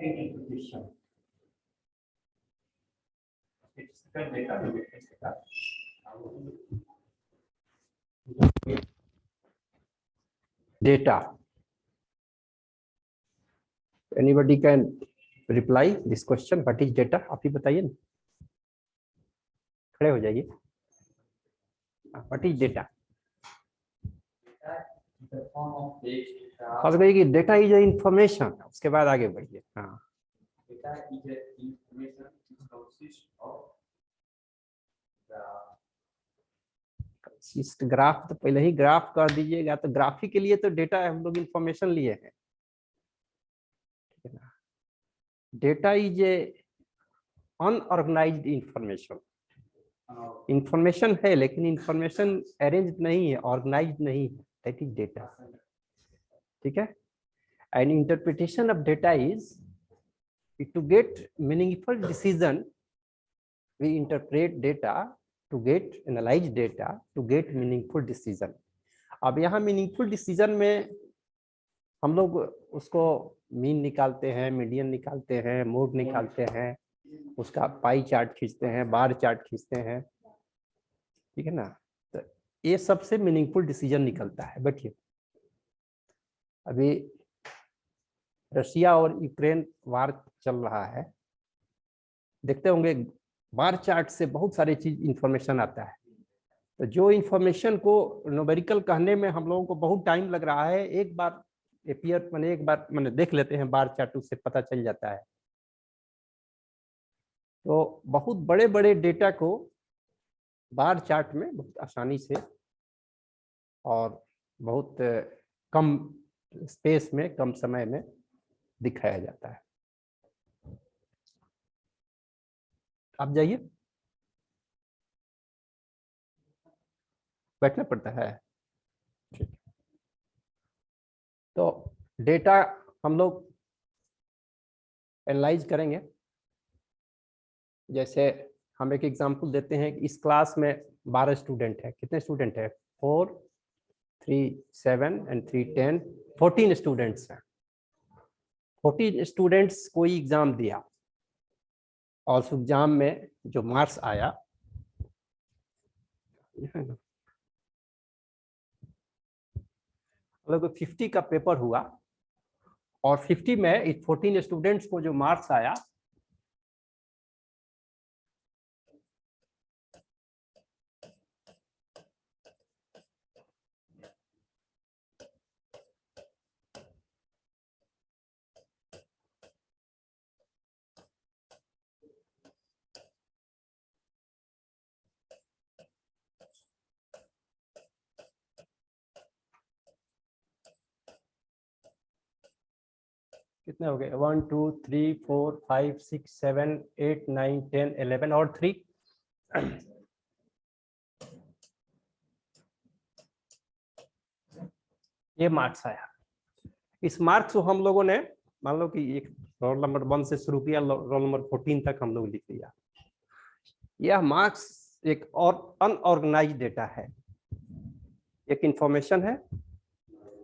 interpretation. It's the data. Data. Anybody can reply this question. What is data? आप ही बताइए ना, खड़े हो जाइए. What is data? फर्स्ट कहिए कि डेटा इज इंफॉर्मेशन, उसके बाद आगे बढ़िए. हाँ, data is information which consist of the graph. तो पहले ही ग्राफ कर दीजिएगा, तो ग्राफी के लिए तो डेटा हम लोग इंफॉर्मेशन लिए हैं. ठीक है ना. Data is a unorganised information. Information है लेकिन इंफॉर्मेशन अरेंज नहीं है, ऑर्गेनाइज्ड नहीं है. That is data. ठीक है. And interpretation of data is to get meaningful decision. We interpret data to get analyse data to get meaningful decision. अब यहाँ मीनिंगफुल डिसीजन में हम लोग उसको मीन निकालते हैं, मीडियन निकालते हैं, मोड निकालते हैं, उसका पाई चार्ट खींचते हैं, बार चार्ट खींचते हैं. ठीक है ना. तो ये सबसे मीनिंगफुल डिसीजन निकलता है. बैठिए. अभी रशिया और यूक्रेन वार चल रहा है, देखते होंगे बार चार्ट से बहुत सारी चीज इंफॉर्मेशन आता है. तो जो इंफॉर्मेशन को न्यूमेरिकल कहने में हम लोगों को बहुत टाइम लग रहा है, एक बार एपीआर मैंने एक बार मैंने देख लेते हैं बार चार्ट, उससे पता चल जाता है. तो बहुत बड़े बड़े डेटा को बार चार्ट में बहुत आसानी से और बहुत कम स्पेस में, कम समय में दिखाया जाता है. आप जाइए. बैठना पड़ता है. ठीक. तो डेटा हम लोग एनालाइज करेंगे. जैसे हम एक एग्जांपल देते हैं कि इस क्लास में 12 स्टूडेंट है. कितने स्टूडेंट है? 4, 3, 7 एंड 3, 10, 14 स्टूडेंट्स हैं. 14 स्टूडेंट्स कोई एग्जाम दिया और उस एग्जाम में जो मार्क्स आया, मतलब 50 का पेपर हुआ और 50 में इस 14 स्टूडेंट्स को जो मार्क्स आया, कितने हो गए? 1 2 3 4 5 6 7 8 9 10 11 और 3. ये मार्क्स आया. इस मार्क्स को हम लोगों ने मान लो कि एक रोल नंबर 1 से शुरू किया, रोल नंबर 14 तक हम लोग लिख लिया. यह मार्क्स एक और अनऑर्गेनाइज डेटा है. एक इंफॉर्मेशन है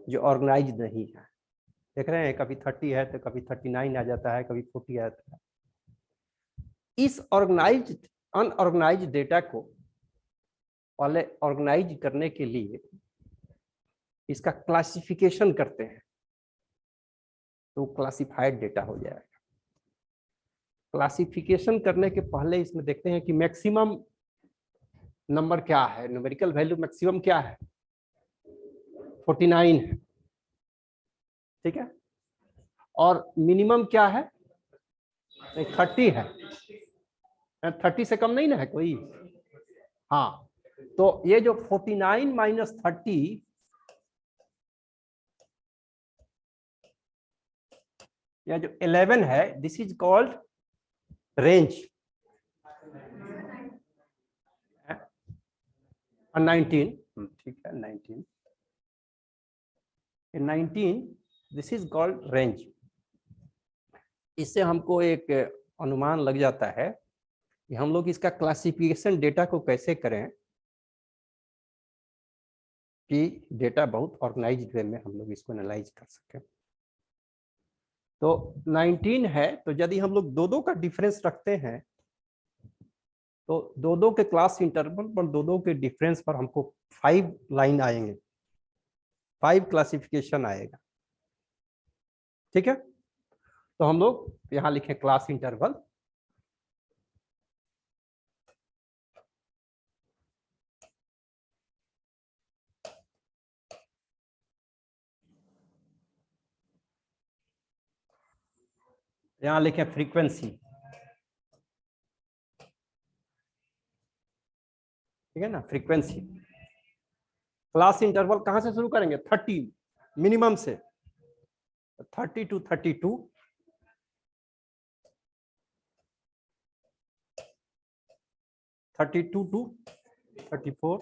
जो ऑर्गेनाइज नहीं है. देख रहे हैं, कभी 30 है तो कभी 39 आ जाता है, कभी 40 आ जाता है. इस ऑर्गेनाइज अनऑर्गेनाइज डेटा को पहले ऑर्गेनाइज करने के लिए इसका क्लासिफिकेशन करते हैं, तो क्लासिफाइड डेटा हो जाएगा. क्लासिफिकेशन करने के पहले इसमें देखते हैं कि मैक्सिमम नंबर क्या है, न्यूमेरिकल वैल्यू मैक्सिमम क्या है? 49 है. ठीक है. और मिनिमम क्या है? 30 है. 30 से कम नहीं ना है कोई. हाँ, तो ये जो 49 माइनस 30, या जो 11 है, दिस इज कॉल्ड रेंज. 19, ठीक है, 19. 19 दिस इज कॉल्ड रेंज. इससे हमको एक अनुमान लग जाता है कि हम लोग इसका क्लासिफिकेशन डेटा को कैसे करें कि डेटा बहुत ऑर्गेनाइज्ड वे में हम लोग इसको एनालाइज कर सकें. तो 19 है, तो यदि हम लोग दो का डिफरेंस रखते हैं तो दो के क्लास इंटरवल पर दो के डिफरेंस पर हमको 5 लाइन आएंगे, 5 क्लासिफिकेशन आएगा। ठीक है, तो हम लोग यहां लिखे क्लास इंटरवल। यहां लिखे फ्रीक्वेंसी। ठीक है ना, फ्रीक्वेंसी। क्लास इंटरवल कहां से शुरू करेंगे? 30 मिनिमम से, 30 to 32, 32 to 34,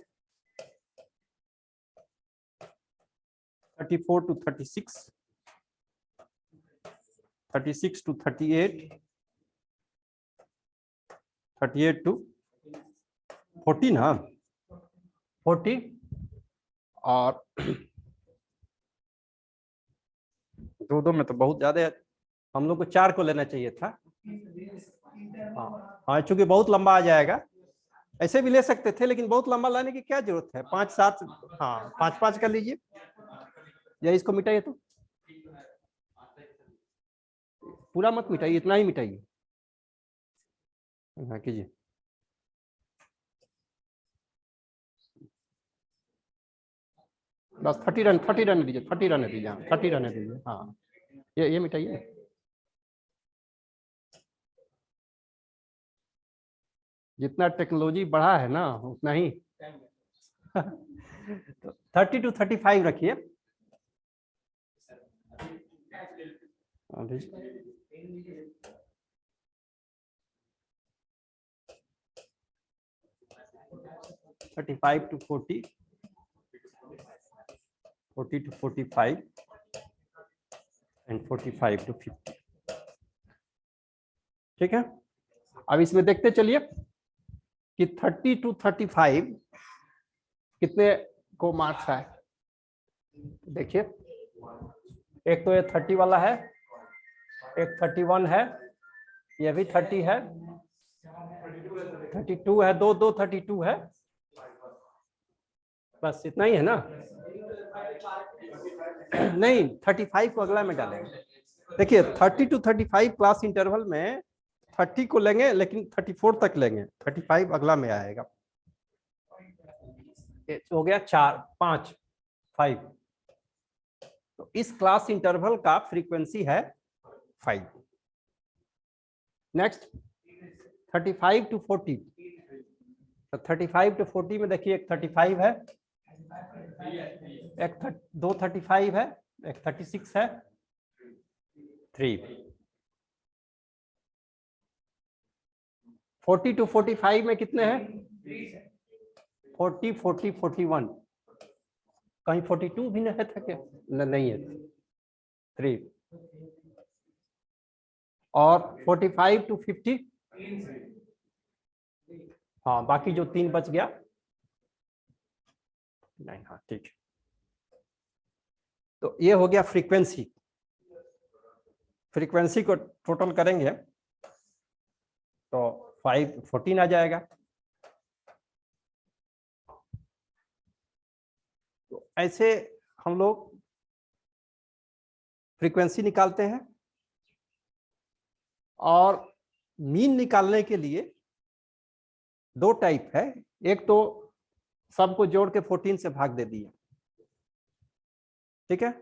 34 to 36, 36 to 38, 38 to 40 ना, 40। और दो में तो बहुत ज्यादा है, हम लोग को 4 को लेना चाहिए था। हाँ, चूंकि बहुत लंबा आ जाएगा, ऐसे भी ले सकते थे, लेकिन बहुत लंबा लाने की क्या जरूरत है? 5 7, हाँ 5 5 कर लीजिए, या इसको मिटाइए, तो पूरा मत मिटाइए, इतना ही मिटाइए। हाँ कीजिए। बस 30 रन, 30 रन दीजिए, 30 रन दीजिए, 30 रन दीजिए। हाँ, ये मिटाइए। जितना टेक्नोलॉजी बढ़ा है ना, उतना ही तो 30 to 35 रखिए। Thirty five to 40, 40 to 45 and 45 to 50। ठीक है, अब इसमें देखते चलिए कि 30 to 35 कितने को मार्क्स है। देखिए, एक तो ये 30 वाला है, एक 31 है, ये भी 30 है, 32 है, दो 32 है। बस इतना ही है ना? नहीं, 35 को अगला में डालेंगे। देखिए 30 to 35 क्लास इंटरवल में 30 को लेंगे, लेकिन 34 तक लेंगे, 35 अगला में आएगा। हो गया 4 5 5। तो इस क्लास इंटरवल का फ्रीक्वेंसी है 5। Next 35 to 40। तो 35 to 40 में देखिए, एक 35 है, एक दो 35 है, एक 36 है, 3। 40 to 45 में कितने हैं? 40 40 41। कहीं 42 भी नहीं था क्या? नहीं है, 3। और 45 to 50, हाँ बाकी जो 3 बच गया नहीं। हाँ ठीक, तो ये हो गया फ्रीक्वेंसी। फ्रीक्वेंसी को टोटल करेंगे तो 14 आ जाएगा। तो ऐसे हम लोग फ्रीक्वेंसी निकालते हैं। और मीन निकालने के लिए 2 टाइप है। एक तो सबको जोड़ के 14 से भाग दे दिया, ठीक है।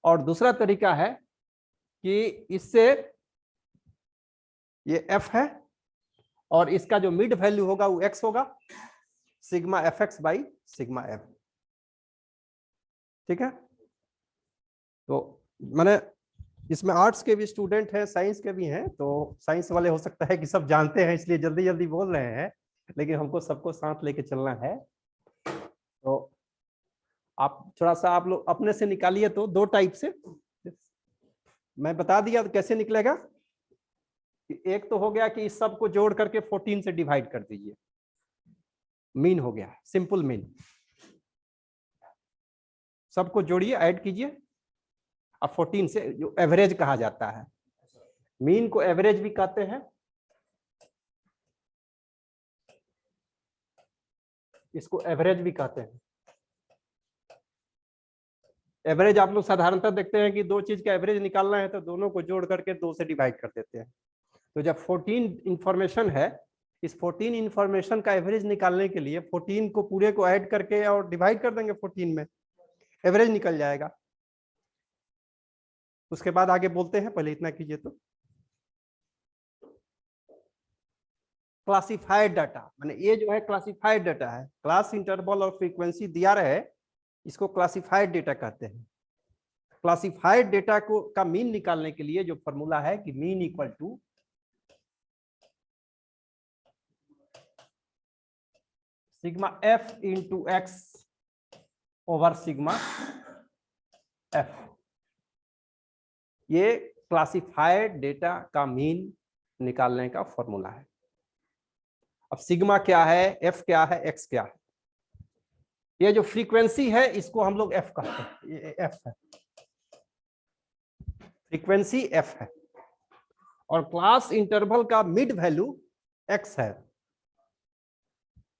और दूसरा तरीका है कि इससे ये f है और इसका जो मिड वैल्यू होगा वो x होगा, sigma fx by sigma f। ठीक है, तो मैंने इसमें आर्ट्स के भी स्टूडेंट हैं, साइंस के भी हैं, तो साइंस वाले हो सकता है कि सब जानते हैं इसलिए जल्दी जल्दी बोल रहे हैं, लेकिन हमको सबको साथ लेके चलना है। तो आप थोड़ा सा आप लोग अपने से निकालिए। तो 2 टाइप से मैं बता दिया तो कैसे निकलेगा। एक तो हो गया कि इस सब को जोड़ करके 14 से डिवाइड कर दीजिए, मीन हो गया, सिंपल मीन। सबको जोड़िए, ऐड कीजिए, अब 14 से जो एवरेज कहा जाता है, मीन को एवरेज भी कहते हैं, इसको एवरेज भी कहते हैं। एवरेज आप लोग साधारणतः देखते हैं कि दो चीज का एवरेज निकालना है तो दोनों को जोड़ करके 2 से डिवाइड कर देते हैं। तो जब 14 इंफॉर्मेशन है, इस 14 इंफॉर्मेशन का एवरेज निकालने के लिए 14 को पूरे को ऐड करके और डिवाइड कर देंगे 14 में, एवरेज निकल जाएगा। उसके बाद आगे बोलते हैं, पहले इतना कीजिए। तो क्लासिफाइड डाटा, माने ये जो है क्लासिफाइड डाटा है, क्लास इंटरवल और फ्रीक्वेंसी दिया रहे, इसको क्लासिफाइड डेटा कहते हैं। क्लासिफाइड डेटा को का मीन निकालने के लिए जो फॉर्मूला है कि mean equal to sigma F into X over sigma F, ये क्लासिफाइड डेटा का मीन निकालने का फॉर्मूला है। अब सिग्मा क्या है, एफ क्या है, एक्स क्या है? ये जो फ्रीक्वेंसी है इसको हम लोग एफ कहते हैं, ये एफ है, फ्रीक्वेंसी एफ है। और क्लास इंटरवल का मिड वैल्यू एक्स है।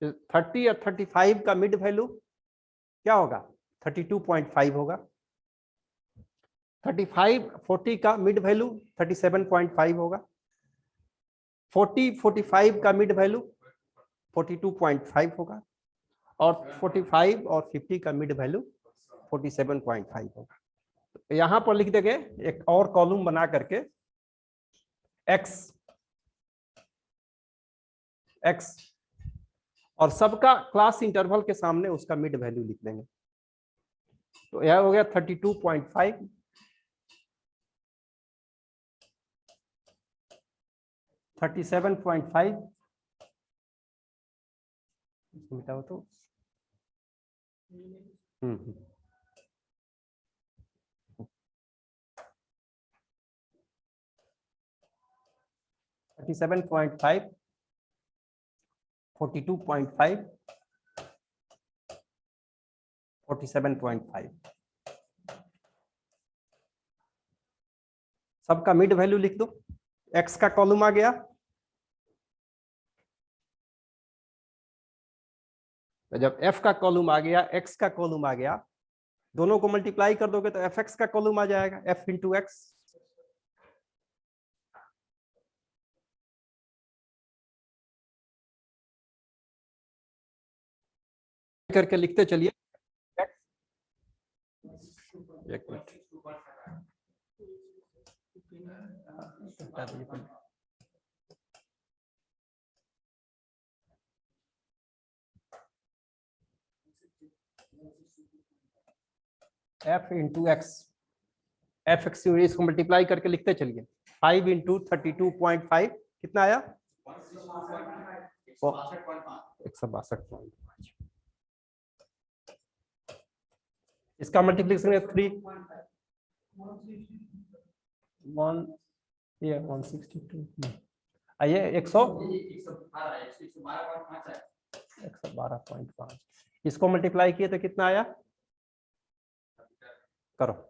30 या 35 का मिड वैल्यू क्या होगा? 32.5 होगा। 40 का मिड वैल्यू 37.5 होगा। 45 का मिड वैल्यू 42.5 होगा। और 45 और 50 का मिड वैल्यू 47.5 होगा। तो यहां पर लिख देंगे एक और कॉलम बना करके एक्स और सबका क्लास इंटरवल के सामने उसका मिड वैल्यू लिख देंगे। तो यह हो गया 32.5, 37.5, मिटाओ तो 37.5, 42.5, 47.5, सबका मिड वैल्यू लिख दो। एक्स का कॉलम आ गया, तो जब एफ का कॉलम आ गया, एक्स का कॉलम आ गया, दोनों को मल्टीप्लाई कर दोगे तो एफ एक्स का कॉलम आ जाएगा, एफ इंटू एक्स। करके लिखते चलिए। एक minute, F into x, F x इसको मल्टीप्लाई करके लिखते चलिए। 5 इंटू 32.5 कितना आया? 162.5। इसका मल्टीप्लिकेशन है 3 162 आइए 112.5। इसको मल्टीप्लाई किए तो कितना आया? करो।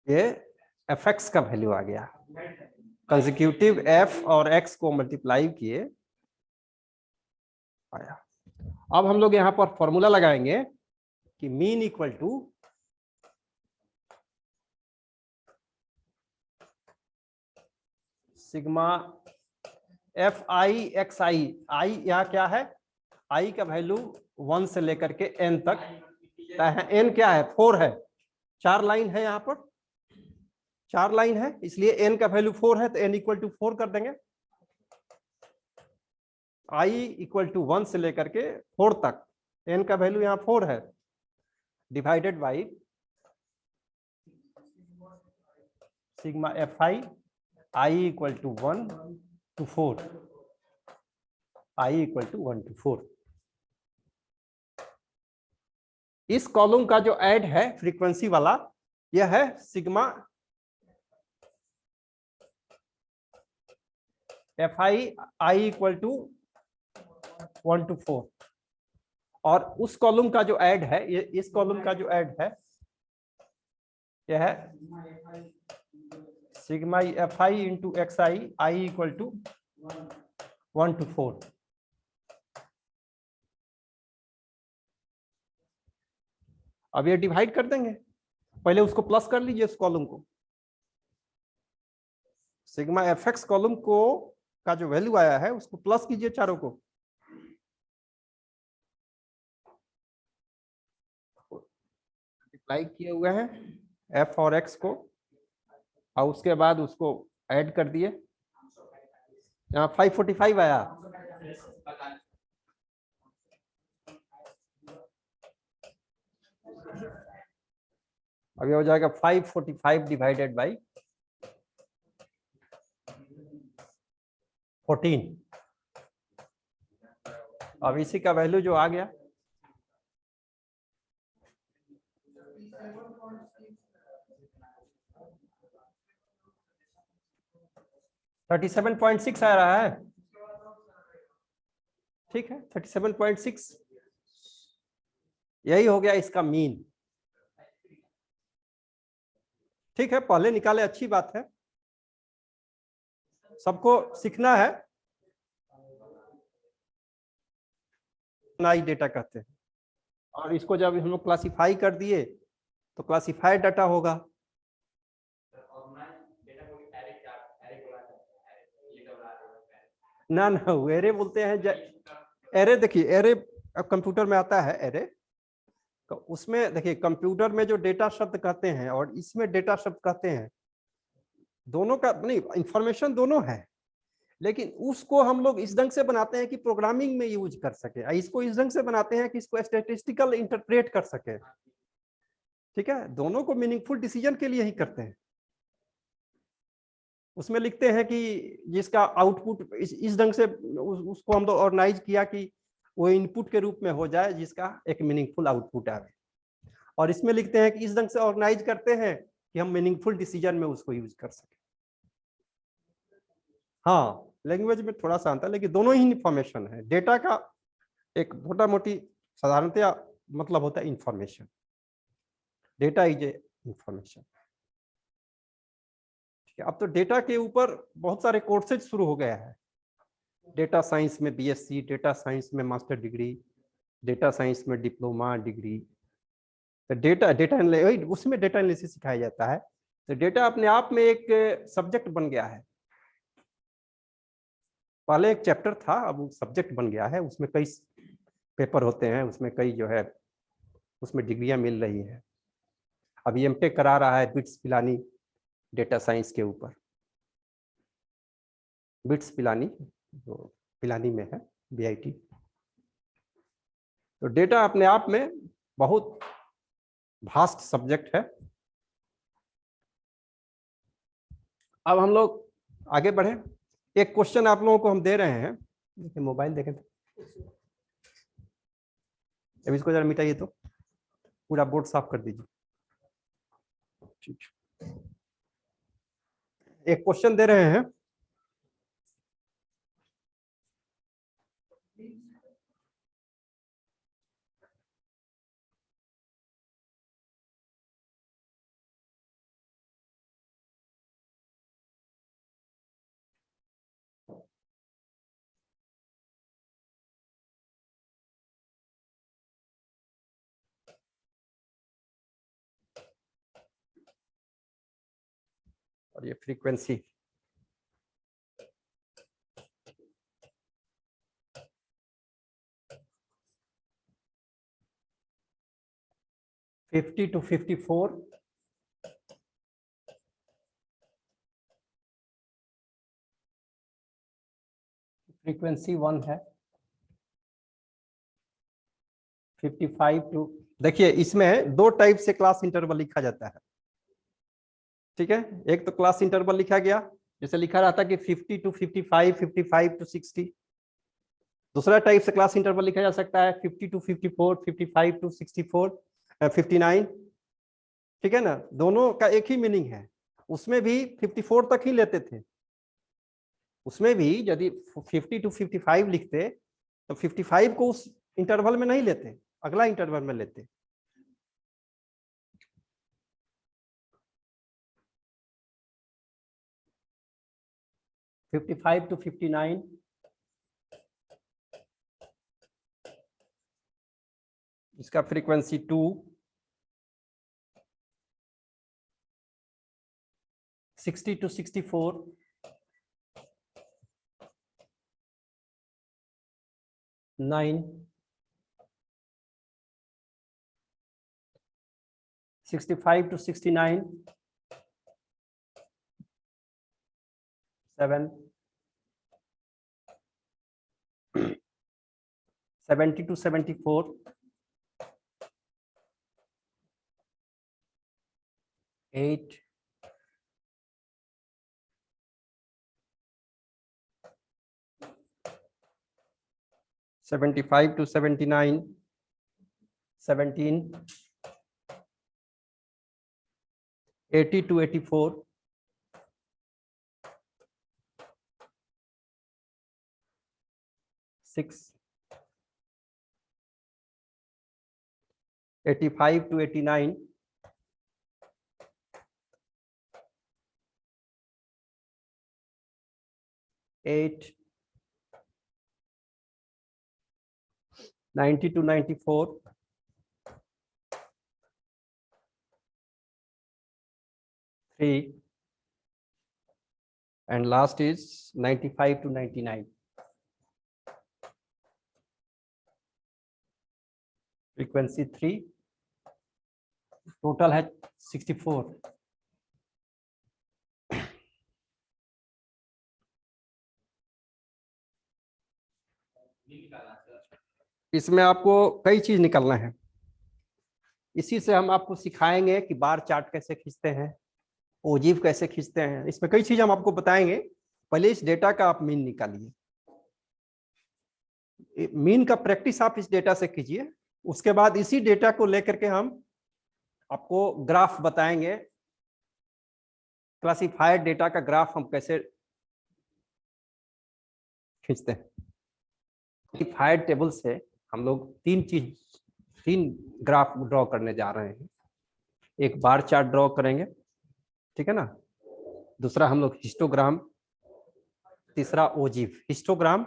ये एफ एक्स का वैल्यू आ गया। कंसेक्यूटिव एफ और एक्स को मल्टीप्लाई किए आया। अब हम लोग यहां पर फॉर्मूला लगाएंगे कि mean equal to sigma F I X I. I यहाँ क्या है? आई का वैल्यू 1 से लेकर के n तक, n क्या है? 4 है। 4 लाइन है, यहाँ पर 4 लाइन है, इसलिए n का वैल्यू 4 है, तो n इक्वल टू 4 कर देंगे। i इक्वल टू 1 से लेकर के 4 तक, n का वैल्यू यहाँ 4 है, divided by sigma F I, i equal to 1 to 4। I equal to 1 to 4। इस कॉलम का जो ऐड है फ्रीक्वेंसी वाला यह है sigma FI I equal to 1 to 4, और उस कॉलम का जो ऐड है, ये इस कॉलम का जो ऐड है यह है sigma FI into XI I equal to 1 to 4। अब ये डिवाइड कर देंगे, पहले उसको प्लस कर लीजिए उस कॉलम को। सिग्मा FX कॉलम को का जो वैल्यू आया है उसको प्लस कीजिए चारों को। मल्टीप्लाई किए हुए हैं F और X को, और उसके बाद उसको ऐड कर दिए। यहाँ 545 आया, अब ये हो जाएगा 545 डिवाइडेड बाई 14। अब इसी का वैल्यू जो आ गया 37.6 आ रहा है। ठीक है, 37.6 यही हो गया इसका मीन। ठीक है, पहले निकाले, अच्छी बात है, सबको सीखना है। डेटा कहते हैं, और इसको जब हम लोग क्लासिफाई कर दिए तो क्लासिफाइड डाटा होगा। ना एरे बोलते हैं। एरे देखिए, एरे कंप्यूटर में आता है एरे, तो उसमें देखिए कंप्यूटर में जो डेटा शब्द कहते हैं और इसमें डेटा शब्द कहते हैं, दोनों का नहीं, इंफॉर्मेशन दोनों है, लेकिन उसको हम लोग इस ढंग से बनाते हैं कि प्रोग्रामिंग में यूज कर सके, इसको इस ढंग से बनाते हैं कि इसको स्टैटिस्टिकल इंटरप्रेट कर सके। ठीक है, दोनों को मीनिंगफुल डिसीजन के लिए ही करते हैं। उसमें लिखते हैं कि जिसका आउटपुट इस ढंग से उसको हम लोग ऑर्गेनाइज किया कि वो इनपुट के रूप में हो जाए जिसका एक मीनिंगफुल आउटपुट आवे, और इसमें लिखते हैं कि इस ढंग से ऑर्गेनाइज करते हैं कि हम मीनिंगफुल डिसीजन में उसको यूज कर सके। हाँ, लैंग्वेज में थोड़ा सा अंतर, लेकिन दोनों ही इंफॉर्मेशन है। डेटा का एक मोटा मोटी साधारणतया मतलब होता है information. Data is A information. ठीक है, अब तो डेटा के ऊपर बहुत सारे कोर्सेज शुरू हो गया है। डेटा साइंस में BSc, डेटा साइंस में मास्टर डिग्री, डेटा साइंस में डिप्लोमा डिग्री। तो डेटा उसमें डेटा एनालिसिस सिखाया जाता है। तो डेटा अपने आप में एक सब्जेक्ट बन गया है। पहले एक चैप्टर था, अब वो सब्जेक्ट बन गया है। उसमें कई पेपर होते हैं, उसमें कई जो है उसमें डिग्रियां मिल रही है। अभी एमटेक करा रहा है बिट्स पिलानी डेटा साइंस के ऊपर। बिट्स पिलानी जो पिलानी में है, BIT। तो डेटा अपने आप में बहुत वास्ट सब्जेक्ट है। अब हम लोग आगे बढ़े। एक क्वेश्चन आप लोगों को हम दे रहे हैं, देखिए मोबाइल देखें तो, अब इसको जरा मिटाइए तो, पूरा बोर्ड साफ कर दीजिए। ठीक, एक क्वेश्चन दे रहे हैं, और ये फ्रीक्वेंसी $50 to $54 फ्रीक्वेंसी 1 है। 55 टू, देखिए इसमें दो टाइप से क्लास इंटरवल लिखा जाता है। ठीक है, एक तो क्लास इंटरवल लिखा गया, जैसे लिखा रहता है कि 50 to 55, 55 to 60। दूसरा टाइप से क्लास इंटरवल लिखा जा सकता है 50 to 54, 55 to 64, 59, ठीक है ना, दोनों का एक ही मीनिंग है। उसमें भी 54 तक ही लेते थे, उसमें भी यदि 50 to 55 लिखते तो 55 को उस इंटरवल में नहीं लेते, अगला इंटरवल में लेते। $55 to $59, इसका frequency 2, 60 to 64, 9, 65 to 69, 7, 70 to 74, 8, 75 to 79, 17, 80 to 84, 6, 85 to 89, 8, 90 to 94, 3, and last is 95 to 99. Frequency 3, total है 64। इसमें आपको कई चीज निकालना है, इसी से हम आपको सिखाएंगे कि बार चार्ट कैसे खींचते हैं, ओजीव कैसे खींचते हैं, इसमें कई चीज हम आपको बताएंगे। पहले इस डेटा का आप मीन निकालिए, मीन का प्रैक्टिस आप इस डेटा से कीजिए, उसके बाद इसी डेटा को लेकर के हम आपको ग्राफ बताएंगे, क्लासिफाइड डेटा का ग्राफ हम कैसे खींचते हैं। क्लासिफाइड टेबल से हम लोग तीन ग्राफ ड्रॉ करने जा रहे हैं। एक बार चार्ट ड्रॉ करेंगे, ठीक है ना, दूसरा हम लोग हिस्टोग्राम, तीसरा ओजीव। हिस्टोग्राम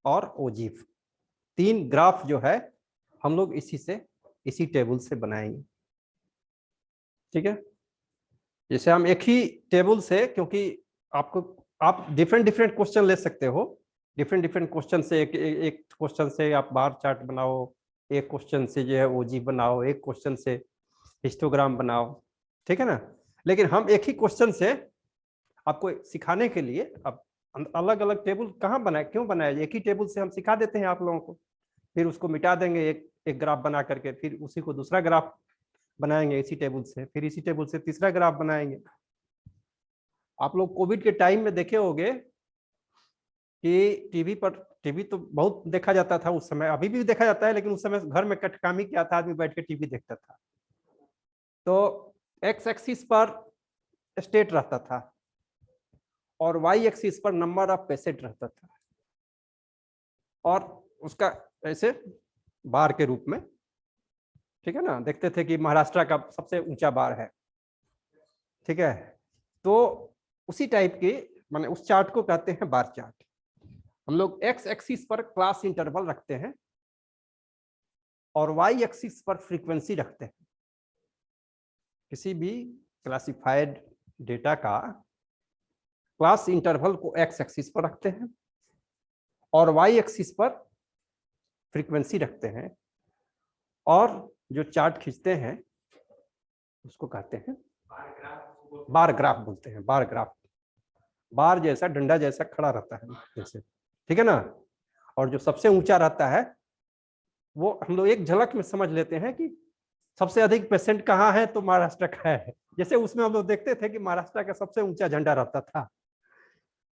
और ओजीव 3 ग्राफ जो है हम लोग इसी टेबल से बनाएंगे, ठीक है। जैसे हम एक ही टेबल से, क्योंकि आप डिफरेंट क्वेश्चन ले सकते हो, डिफरेंट क्वेश्चन से एक क्वेश्चन से आप बार चार्ट बनाओ, एक क्वेश्चन से जो है ओजीव बनाओ, एक क्वेश्चन से हिस्टोग्राम बनाओ, ठीक है ना। लेकिन हम एक ही क्वेश्चन से आपको सिखाने के लिए अब अलग अलग टेबल कहाँ बनाए, क्यों बनाए, एक ही टेबल से हम सिखा देते हैं आप लोगों को, फिर उसको मिटा देंगे एक ग्राफ बना करके, फिर उसी को दूसरा ग्राफ बनाएंगे इसी टेबल से, फिर इसी टेबल से तीसरा ग्राफ बनाएंगे। आप लोग कोविड के टाइम में देखे होंगे कि टीवी तो बहुत देखा जाता था उस समय, अभी भी देखा जाता है, लेकिन उस समय घर में कटकामी क्या था, आदमी बैठ के टीवी देखता था। तो एक्स एक्सिस पर स्टेट रहता था और वाई एक्सिस पर नंबर ऑफ पेशेंट रहता था, और उसका ऐसे बार के रूप में, ठीक है ना, देखते थे कि महाराष्ट्र का सबसे ऊंचा बार है, ठीक है। तो उसी टाइप के माने उस चार्ट को कहते हैं बार चार्ट। हम लोग एक्स एक्सिस पर क्लास इंटरवल रखते हैं और वाई एक्सिस पर फ्रीक्वेंसी रखते हैं। किसी भी क्लासिफाइड डेटा का क्लास इंटरवल को एक्स एक्सिस पर रखते हैं और वाई एक्सिस पर फ्रीक्वेंसी रखते हैं, और जो चार्ट खींचते हैं उसको कहते हैं बार ग्राफ बोलते हैं। बार ग्राफ, बार जैसा डंडा जैसा खड़ा रहता है जैसे, ठीक है ना। और जो सबसे ऊंचा रहता है वो हम लोग एक झलक में समझ लेते हैं कि सबसे अधिक पेशेंट कहाँ है, तो महाराष्ट्र का है। जैसे उसमें हम लोग देखते थे कि महाराष्ट्र का सबसे ऊंचा झंडा रहता था।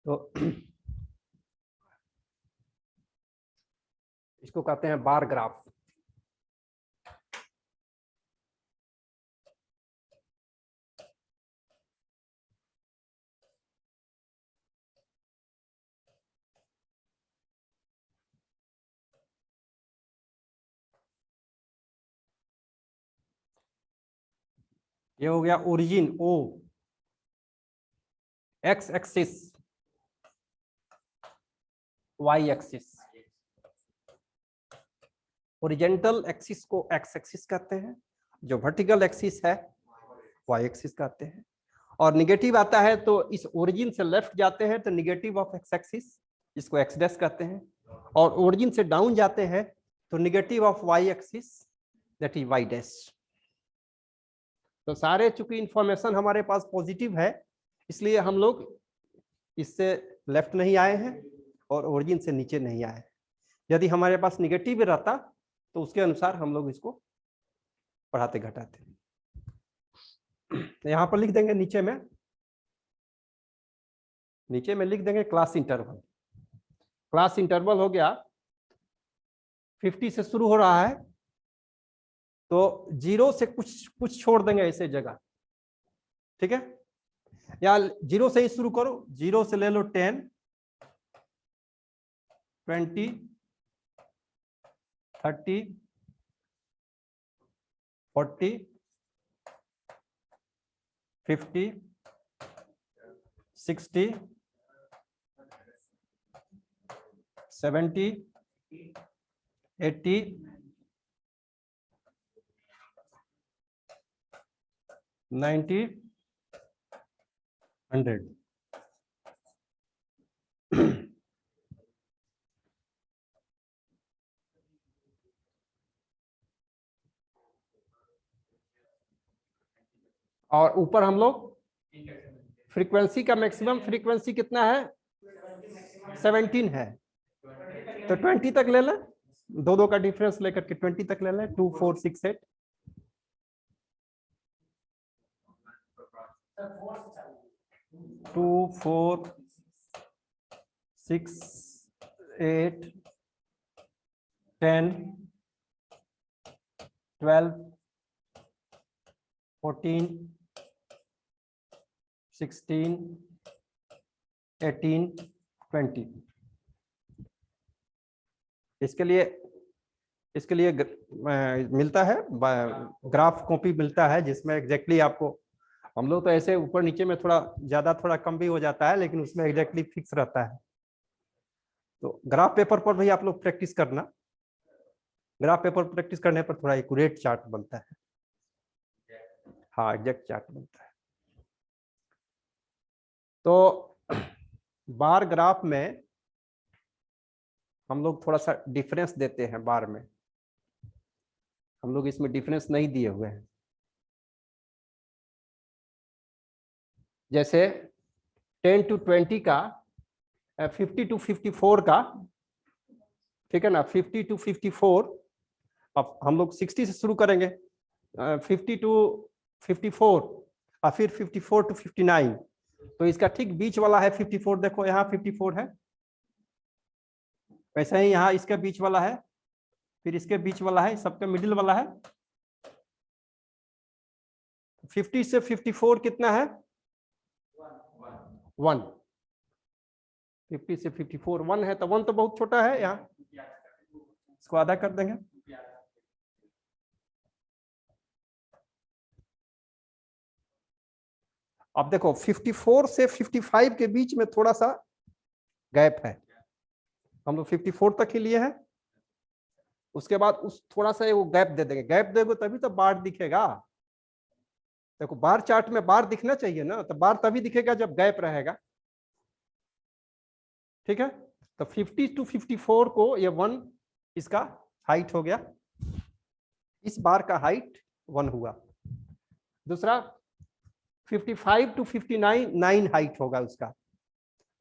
तो इसको कहते हैं बार ग्राफ। ये हो गया origin O, X axis, Y axis. Horizontal axis को एक्स एक्सिस कहते हैं, जो वर्टिकल एक्सिस है वाई एक्सिस कहते हैं। और निगेटिव आता है तो इस ओरिजिन से लेफ्ट जाते हैं तो निगेटिव ऑफ एक्स एक्सिस, इसको एक्स डैश कहते हैं। और ओरिजिन से डाउन जाते हैं तो negative of Y axis, that is Y dash. तो सारे चूंकि इंफॉर्मेशन हमारे पास पॉजिटिव है, इसलिए हम लोग इससे लेफ्ट नहीं आए हैं और ओरिजिन से नीचे नहीं आए। यदि हमारे पास निगेटिव रहता तो उसके अनुसार हम लोग इसको बढ़ाते घटाते। यहां पर लिख देंगे नीचे में लिख देंगे क्लास इंटरवल। क्लास इंटरवल हो गया 50 से शुरू हो रहा है तो 0 से कुछ छोड़ देंगे ऐसे जगह, ठीक है। या 0 से ही शुरू करो, 0 से ले लो 10, 20, 30, 40, 50, 60, 70, 80, 90, 100। और ऊपर हम लोग फ्रीक्वेंसी का मैक्सिमम फ्रीक्वेंसी कितना है, 17 है, तो 20 तक ले लें, दो का डिफरेंस लेकर के 20 तक ले लें। 2, 4, 6, 8, 2, 4, 6, 8, 10, 12, 14, 16, 18, 20। इसके लिए मिलता है ग्राफ कॉपी मिलता है जिसमें एग्जैक्टली आपको, हम लोग तो ऐसे ऊपर नीचे में थोड़ा ज्यादा थोड़ा कम भी हो जाता है, लेकिन उसमें एग्जैक्टली फिक्स रहता है। तो ग्राफ पेपर पर भी आप लोग प्रैक्टिस करना, ग्राफ पेपर प्रैक्टिस करने पर थोड़ा एक्यूरेट चार्ट बनता है। हाँ, एग्जैक्ट चार्ट बनता है। तो बार ग्राफ में हम लोग थोड़ा सा डिफरेंस देते हैं, बार में हम लोग इसमें डिफरेंस नहीं दिए हुए हैं। जैसे 10 to 20 का, 50 to 54 का, ठीक है ना, 50 to 54। अब हम लोग 60 से शुरू करेंगे, 50 to 54 और फिर 54 to 59। तो इसका ठीक बीच वाला है 54, देखो यहाँ 54 है, वैसे ही यहाँ इसके बीच वाला है, फिर इसके बीच वाला है, सबके मिडिल वाला है। 50 से 54 कितना है, 1। 50 से 54 1 है, तो 1 तो बहुत छोटा है, यहाँ इसको आधा कर देंगे। अब देखो 54 से 55 के बीच में थोड़ा सा गैप है, हम लोग 54 तक ही लिए हैं। उसके बाद उस थोड़ा सा वो गैप दे देंगे, गैप देंगे तभी तो बार दिखेगा। देखो बार चार्ट में बार दिखना चाहिए ना, तो बार तभी दिखेगा जब गैप रहेगा, ठीक है। तो 50 to 54 को ये 1 इसका हाइट हो गया, इस बार का हाइट 1 हुआ। दूसरा 55 to 59 9 हाइट होगा उसका,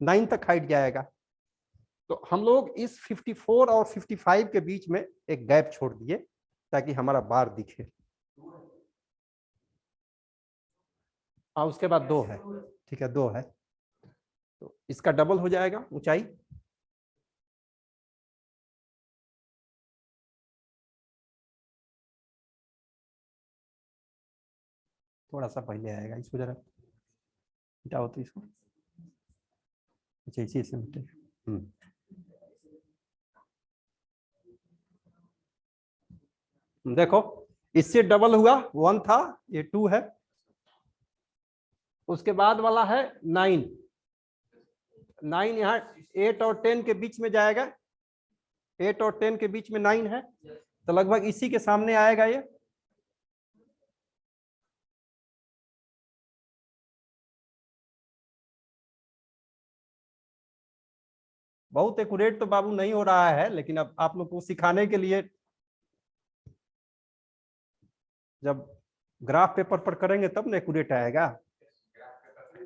9 तक हाइट जाएगा। तो हम लोग इस 54 और 55 के बीच में एक गैप छोड़ दिए ताकि हमारा बार दिखे। हाँ, उसके बाद 2 है, ठीक है, 2 है, तो इसका डबल हो जाएगा ऊंचाई। थोड़ा सा पहले आएगा, इसको जरा हटाओ तो इसको। अच्छा इसी से देखो इससे डबल हुआ 1 था, ये 2 है, उसके बाद वाला है 9। 9 यहाँ 8 और 10 के बीच में जाएगा, 8 और 10 के बीच में 9 है, तो लगभग इसी के सामने आएगा ये। बहुत एक्यूरेट तो बाबू नहीं हो रहा है, लेकिन अब आप लोग को सिखाने के लिए जब ग्राफ पेपर पर करेंगे तब ना एक्यूरेट आएगा,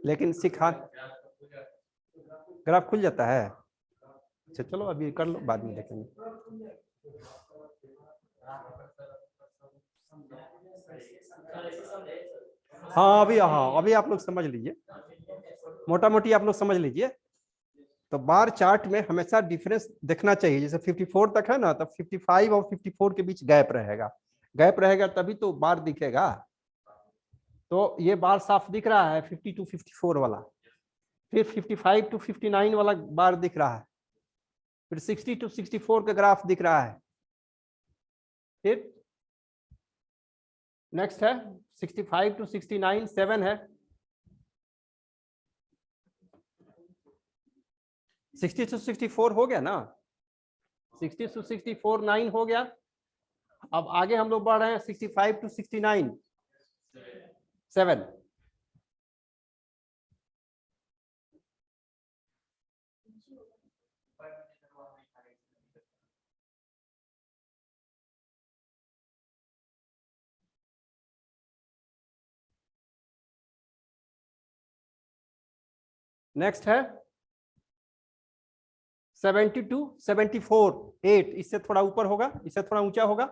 लेकिन सिखा ग्राफ खुल जाता है। अच्छा चलो अभी कर लो, बाद में देखेंगे। हाँ अभी आप लोग समझ लीजिए, मोटा मोटी आप लोग समझ लीजिए। तो बार चार्ट में हमेशा डिफरेंस देखना चाहिए, जैसे 54 तक है ना, तब 55 और 54 के बीच गैप रहेगा, गैप रहेगा तभी तो बार दिखेगा। तो ये बार साफ दिख रहा है 50 to 54 वाला, फिर 55 to 59 वाला बार दिख रहा है, फिर 60 to 64 का ग्राफ दिख रहा है, फिर नेक्स्ट है 65 to 69 7 है, 60 to 64 हो गया ना, 60 to 64 9 हो गया। अब आगे हम लोग बढ़ रहे हैं 65 to 69 7। नेक्स्ट है 70 to 74 8, इससे थोड़ा ऊपर होगा, इससे थोड़ा ऊंचा होगा।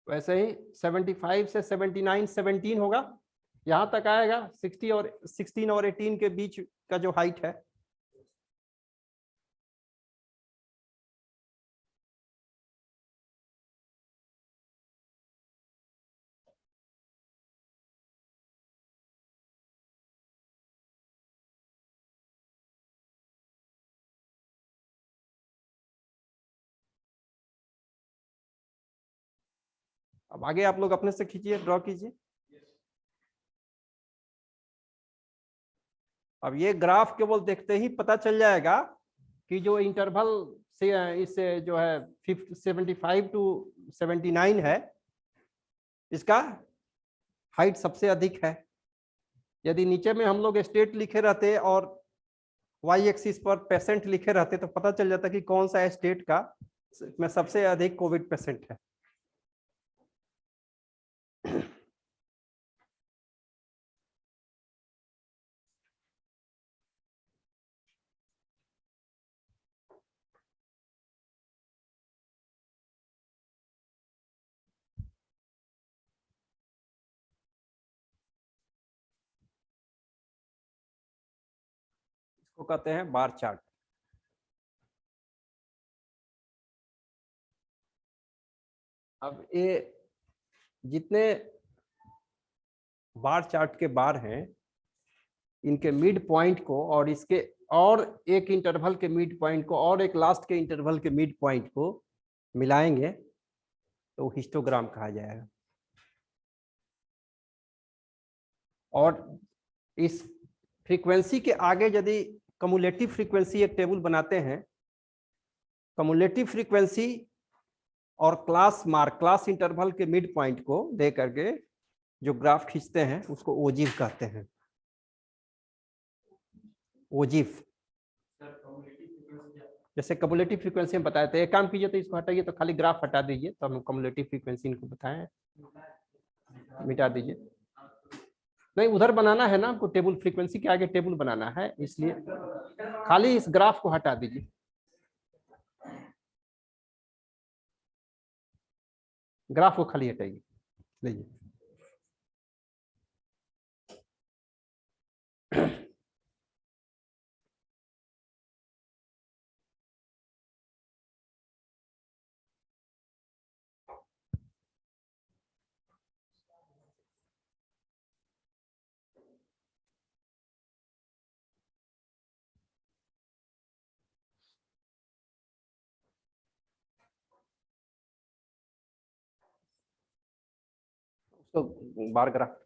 वैसे ही 75 से 79 17 होगा, यहां तक आएगा 60 और 16 और 18 के बीच का जो हाइट है। अब आगे आप लोग अपने से खींचिए, ड्रॉ कीजिए। अब ये ग्राफ केवल देखते ही पता चल जाएगा कि जो इंटरवल से इससे जो है 75 टू 79 है, इसका हाइट सबसे अधिक है। यदि नीचे में हम लोग स्टेट लिखे रहते और वाई एक्सिस पर पेशेंट लिखे रहते तो पता चल जाता कि कौन सा स्टेट का में सबसे अधिक कोविड पेशेंट है। इसको कहते हैं बार चार्ट। अब ये जितने बार चार्ट के बार हैं, इनके मिड पॉइंट को और इसके और एक इंटरवल के मिड पॉइंट को और एक लास्ट के इंटरवल के मिड पॉइंट को मिलाएंगे तो हिस्टोग्राम कहा जाएगा। और इस फ्रीक्वेंसी के आगे यदि कम्युलेटिव फ्रीक्वेंसी एक टेबल बनाते हैं, कम्युलेटिव फ्रीक्वेंसी और क्लास मार्क, क्लास इंटरवल के मिड पॉइंट को दे करके जो ग्राफ खींचते हैं उसको ओजिव कहते हैं। ओजिव जैसे कम्युलेटिव फ्रीक्वेंसी हम बताए थे। एक काम कीजिए तो इसको हटाइए, तो खाली ग्राफ हटा दीजिए, तो हम कम्युलेटिव फ्रीक्वेंसी इनको बताएं, मिटा दीजिए। नहीं उधर बनाना है ना आपको, टेबल फ्रीक्वेंसी के आगे टेबल बनाना है, इसलिए खाली इस ग्राफ को हटा दीजिए। ग्राफ को खाली हटाइए, लीजिए। तो बार ग्राफ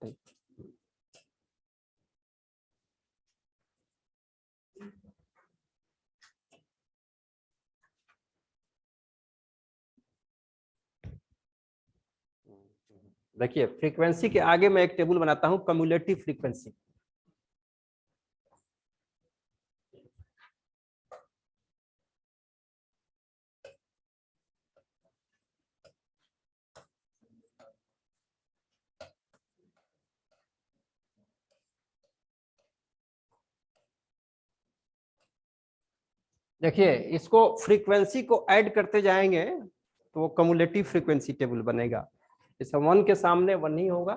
देखिए, फ्रीक्वेंसी के आगे मैं एक टेबल बनाता हूं, कम्युलेटिव फ्रीक्वेंसी। देखिए, इसको फ्रीक्वेंसी को ऐड करते जाएंगे तो वो कम्युलेटिव फ्रीक्वेंसी टेबल बनेगा। जैसे 1 के सामने 1 ही होगा,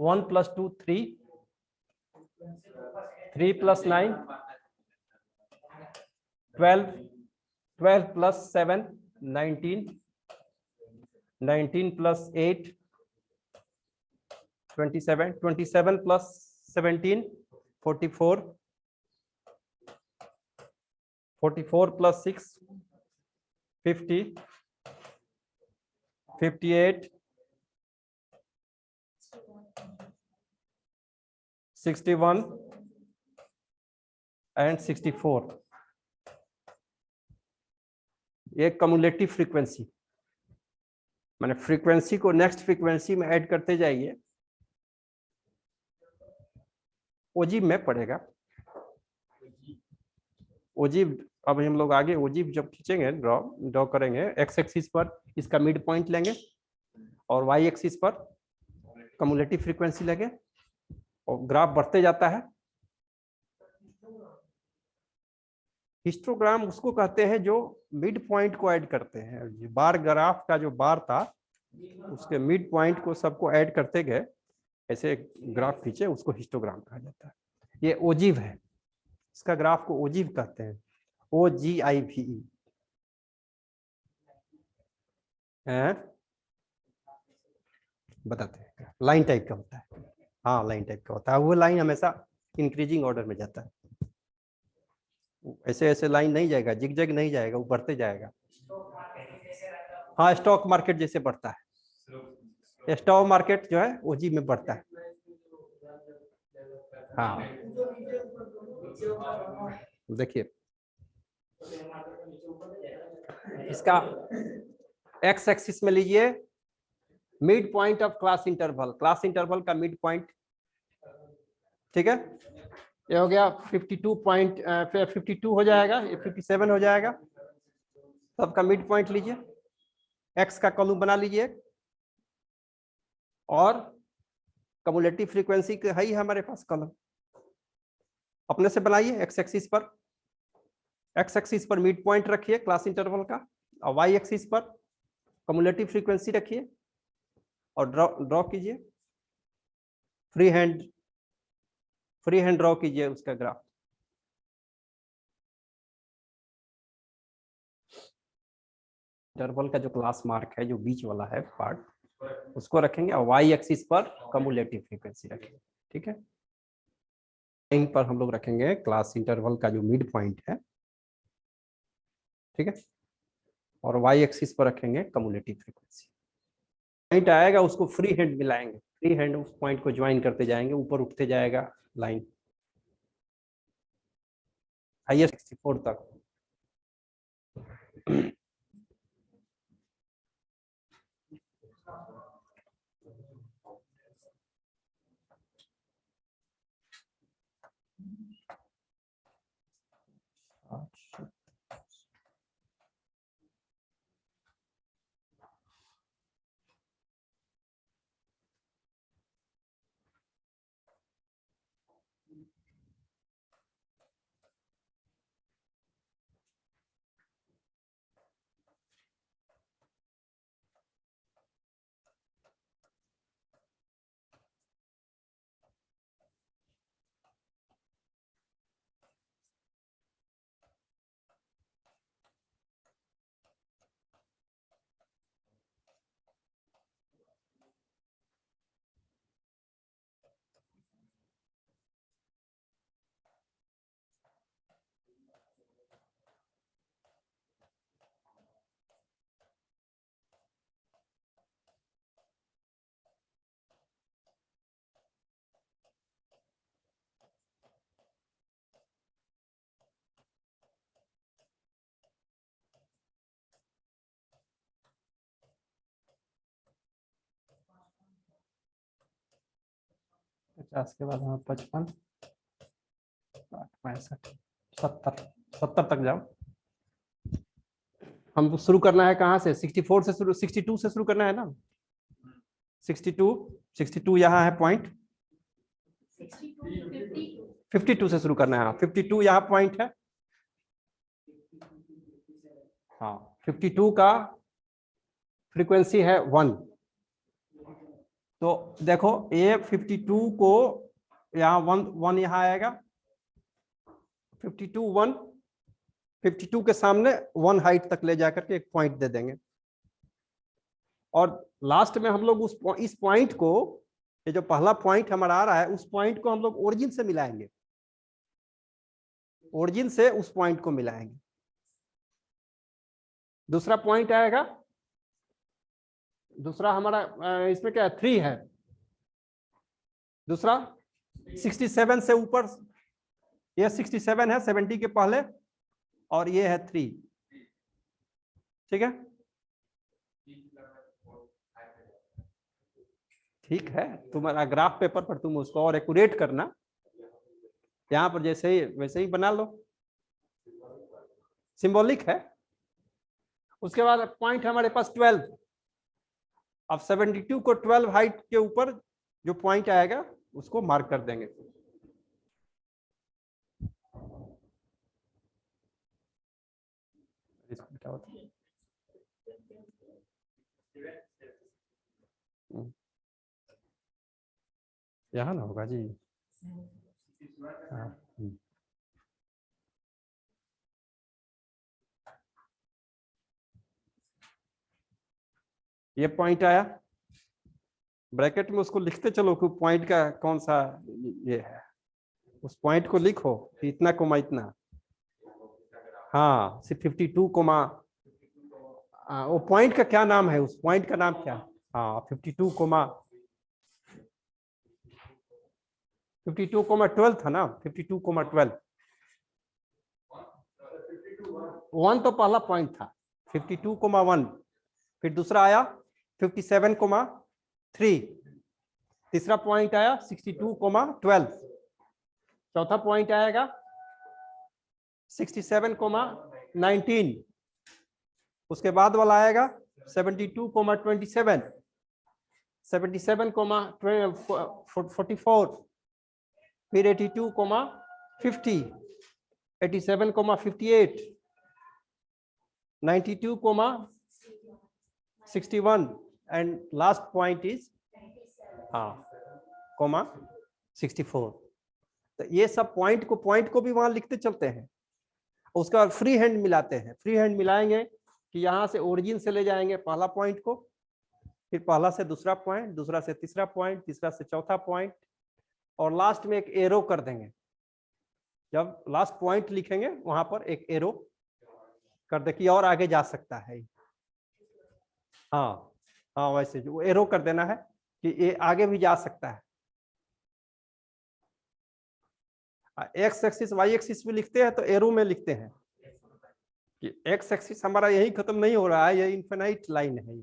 1 + 2 3, 3 + 9 12, 12 + 7 19, 19 + 8 27, 27 + 17 44, 44 + 6 50, 58, 61 एंड 64। ये कम्युलेटिव फ्रीक्वेंसी, माने फ्रीक्वेंसी को नेक्स्ट फ्रीक्वेंसी में ऐड करते जाइए, ओजीव में पड़ेगा। ओजीव, अब हम लोग आगे ओजीव जब खींचेंगे, ड्रॉ करेंगे, एक्स एक्सिस पर इसका मिड पॉइंट लेंगे और वाई एक्सिस पर कम्युलेटिव फ्रीक्वेंसी लेंगे और ग्राफ बढ़ते जाता है। हिस्टोग्राम उसको कहते हैं जो मिड पॉइंट को ऐड करते हैं। बार ग्राफ का जो बार था उसके मिड पॉइंट को सबको ऐड करते गए, ऐसे ग्राफ खींचे, उसको हिस्टोग्राम कहा जाता है। ये ओजीव है, इसका ग्राफ को ओजीव कहते हैं, OGIVE है, बताते हैं। लाइन टाइप का होता है, हाँ लाइन टाइप का होता है। वो लाइन हमेशा इंक्रीजिंग ऑर्डर में जाता है, ऐसे ऐसे लाइन नहीं जाएगा, जिगजैग नहीं जाएगा, वो बढ़ते जाएगा। हाँ, स्टॉक मार्केट जैसे बढ़ता है, स्टॉक मार्केट जो है ओजी में बढ़ता है। हाँ, देखिए इसका एक्स एक्सिस में लीजिए mid point of class interval, class interval का मिड पॉइंट, ठीक है। ये हो गया 52 हो जाएगा, ये 57 हो जाएगा, सबका मिड पॉइंट लीजिए, एक्स का कॉलम बना लीजिए और कम्युलेटिव फ्रीक्वेंसी है ही हमारे पास कॉलम, अपने से बनाइए। एक्स एक्सिस पर मिड पॉइंट रखिए क्लास इंटरवल का, और वाई एक्सिस पर कम्युलेटिव फ्रीक्वेंसी रखिए और ड्रॉ कीजिए, फ्री हैंड ड्रॉ कीजिए उसका ग्राफ। इंटरवल का जो क्लास मार्क है, जो बीच वाला है पार्ट, उसको रखेंगे और वाई एक्सिस पर कम्युलेटिव फ्रीक्वेंसी रखेंगे, ठीक है। इन पर हम लोग रखेंगे क्लास इंटरवल का जो मिड पॉइंट है, ठीक है, और वाई एक्सिस पर रखेंगे कम्युलेटिव फ्रीक्वेंसी। पॉइंट आएगा उसको फ्री हैंड मिलाएंगे, फ्री हैंड उस पॉइंट को ज्वाइन करते जाएंगे, ऊपर उठते जाएगा लाइन हाईएस्ट 64 तक। 50 के बाद हाँ 55, 65, 70, 70 तक जाओ। हम शुरू करना है कहाँ से? 64 से शुरू, 62 से शुरू करना है ना? 62 यहाँ है पॉइंट, 52 से शुरू करना है। 52 यहाँ पॉइंट है। हाँ 52 का फ्रीक्वेंसी है 1। तो देखो ये 52 को यहाँ 1 यहाँ आएगा, 52 1, 52 के सामने 1 हाइट तक ले जाकर के एक पॉइंट दे देंगे। और लास्ट में हम लोग इस पॉइंट को, ये जो पहला पॉइंट हमारा आ रहा है, उस पॉइंट को हम लोग ओरिजिन से मिलाएंगे, ओरिजिन से उस पॉइंट को मिलाएंगे। दूसरा पॉइंट आएगा, दूसरा हमारा इसमें क्या है? 3 है। दूसरा 67 से ऊपर, ये 67 है 70 के पहले, और ये है 3। ठीक है, ठीक है। तुम्हारा ग्राफ पेपर पर तुम उसको और एक्यूरेट करना, यहाँ पर जैसे ही वैसे ही बना लो, सिंबॉलिक है। उसके बाद पॉइंट हमारे पास 12। अब 72 को 12 हाइट के ऊपर जो पॉइंट आएगा उसको मार्क कर देंगे। क्या होता है? यहाँ ना होगा जी। हाँ। ये पॉइंट आया, ब्रैकेट में उसको लिखते चलो कि पॉइंट का कौन सा ये है, उस पॉइंट को लिखो कि इतना कोमा इतना। हाँ 52 कोमा, वो पॉइंट का क्या नाम है? उस पॉइंट का नाम क्या? हाँ 52 कोमा 12 था ना, 52 कोमा 12। 1 तो पहला पॉइंट था, 52 कोमा 1। फिर दूसरा आया 57 कोमा 3। तीसरा पॉइंट आया 62 कोमा 12। चौथा पॉइंट आएगा 67 कोमा 19। उसके बाद वाला आएगा 72 कोमा 27, 77 कोमा 44, फिर 82 comma 50, 87 comma 58, 92 comma 61, and last point is comma 64। तो ये सब पॉइंट को भी वहां लिखते चलते हैं। उसके बाद फ्री हैंड मिलाते हैं। फ्री हैंड मिलाएंगे कि यहाँ से ओरिजिन से ले जाएंगे पहला पॉइंट को, फिर पहला से दूसरा पॉइंट, दूसरा से तीसरा पॉइंट, तीसरा से चौथा पॉइंट, और लास्ट में एक एरो कर देंगे। जब लास्ट पॉइंट लिखेंगे वहां पर एक एरो कर दे कि और आगे जा सकता है। हाँ हाँ, वैसे जो एरो कर देना है कि ये आगे भी जा सकता है। एक्स एक्सिस वाई एक्सिस भी लिखते हैं तो एरो में लिखते हैं कि एक्स एक्सिस हमारा यही खत्म नहीं हो रहा है, ये इनफिनाइट लाइन है।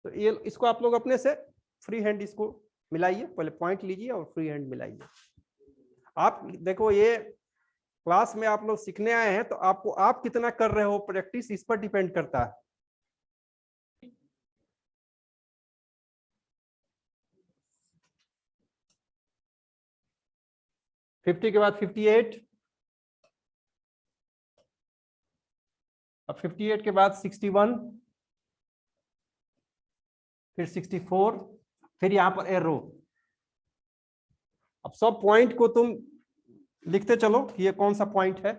तो ये इसको आप लोग अपने से फ्री हैंड इसको मिलाइए, पहले पॉइंट लीजिए और फ्री हैंड मिलाइए। आप देखो ये क्लास में आप लोग सीखने आए हैं, तो आपको आप कितना कर रहे हो प्रैक्टिस, इस पर डिपेंड करता है। फिफ्टी के बाद 58, अब 58 के बाद 61, फिर 64, फिर यहां पर एरो। अब सब पॉइंट को तुम लिखते चलो कि ये कौन सा पॉइंट है।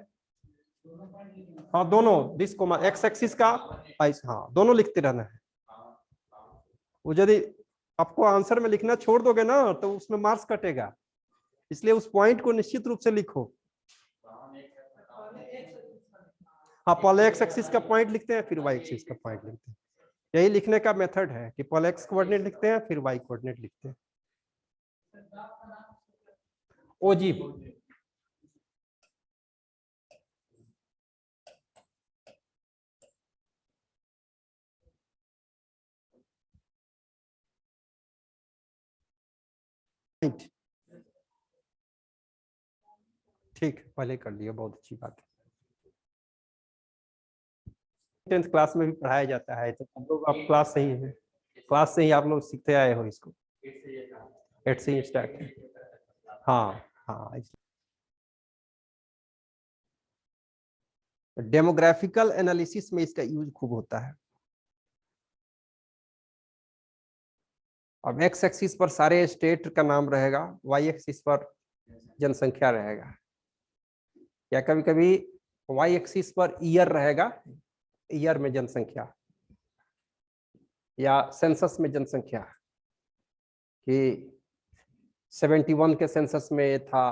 हाँ दोनों, दिस कोमा एक्स एक्सिस का, हाँ दोनों लिखते रहना है। वो यदि आपको आंसर में लिखना छोड़ दोगे ना तो उसमें मार्क्स कटेगा, इसलिए उस पॉइंट को निश्चित रूप से लिखो। हाँ पहले एक्स एक्सिस का पॉइंट लिखते हैं, फिर वाई एक्सिस का पॉइंट लिखते हैं। यही लिखने का मेथड है कि पहले एक्स कोऑर्डिनेट लिखते हैं, फिर वाई कोऑर्डिनेट लिखते हैं। ओजी ठीक, पहले कर लिया, बहुत अच्छी बात है। 10th क्लास में भी पढ़ाया जाता है, तो हम लोग आप क्लास से ही है, क्लास से ही आप लोग सीखते आए हो इसको। 8 से ही स्टार्ट है। हाँ हाँ, डेमोग्राफिकल एनालिसिस में इसका यूज खूब होता है। अब एक्स एक्सिस पर सारे स्टेट का नाम रहेगा, वाई एक्सिस पर जनसंख्या रहेगा, या कभी कभी वाई एक्सिस पर ईयर रहेगा, ईयर में जनसंख्या, या सेंसस में जनसंख्या, कि 71 के सेंसस में था,